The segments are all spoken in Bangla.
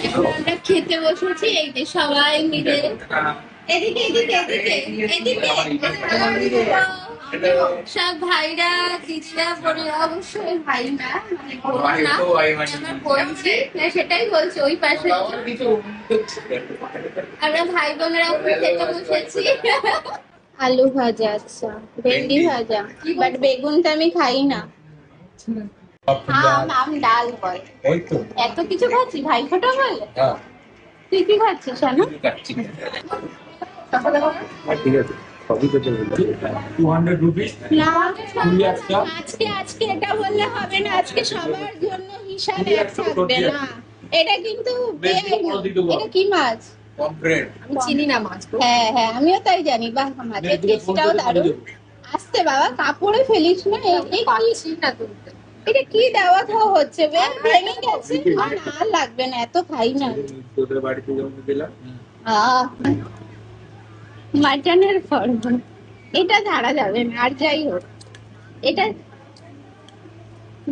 এখন আমরা খেতে বসেছি, এই যে সবাই মিলে। এদিকে এদিকে এদিকে এদিকে সব ভাইরা দিদিরা বলে, অবশ্যই ভাই না মানে বোন না, আমার বলছি সেটাই বলছি। ওই পাশে আমরা ভাই বোনেরা খেতে বসেছি। আলু ভাজা, আচ্ছা ভেন্ডি ভাজা, বাট বেগুনটা আমি খাই না। আম ডাল বল, এত কিছু খাচ্ছি ভাই ফোটা বলে। তুই কি খাচ্ছিস? আজকে আজকে এটা বললে হবে না, আজকে সবার জন্য হিসাব এক থাকবে না। এটা কিন্তু এটা কি মাছ? আমি চিনি না মাছ। হ্যাঁ হ্যাঁ আমিও তাই জানি। বাহ, মাছের টেস্টটাও দারুণ। আসতে বাবা, কাপড়ে ফেলিস না। এটা কি দেওয়া খাওয়া হচ্ছে? ভেঙে গেছে। আর লাগবে না, এত খাই না। মাটনের ফর্ম এটা ধারা যাবে না। আর যাই হোক, এটা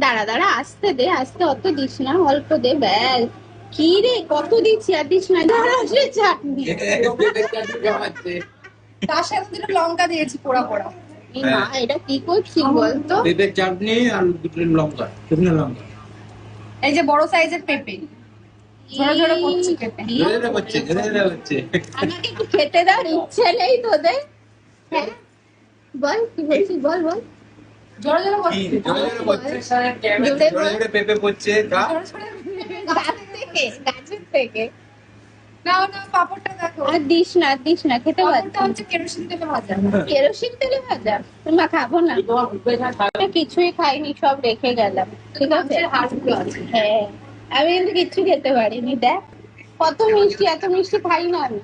দাঁড়া দাঁড়া, আস্তে দে, আস্তে, অত দিস না, অল্প দে। ব্যাস, কি রে কত দিচ্ছি, আর দিস না। দাঁড়া, চাটনি তার সাথে দুটো লঙ্কা দিয়েছি পোড়া পোড়া। মা, এটা কি করছিস বলতো? পেঁপের চাটনি আর দুটো লঙ্কা, শুকনো লঙ্কা। এই যে বড় সাইজের পেঁপে, ঝরে ঝরে পড়ছে পেঁপে। আমাকে একটু খেতে দাও, ইচ্ছে নেই তোদের? হ্যাঁ বল, কি বলছিস? বল বল। ঝরে ঝরে পেঁপে পড়ছে গাছের থেকে। নাও না, পাপড়টা দেখো। আর দিস না, দিস না, খেতে পাপড়টা হচ্ছে কেরোসিন তেলে ভাজা। কেরোসিন তেলে ভাজা? মা খাবো না, কিছুই খাইনি, সব রেখে গেলাম। ঠিক আছে, হাড়গুলো আছে। হ্যাঁ, আমি কিন্তু কিচ্ছু খেতে পারিনি। দেখ কত মিষ্টি, এত মিষ্টি খাই না আমি।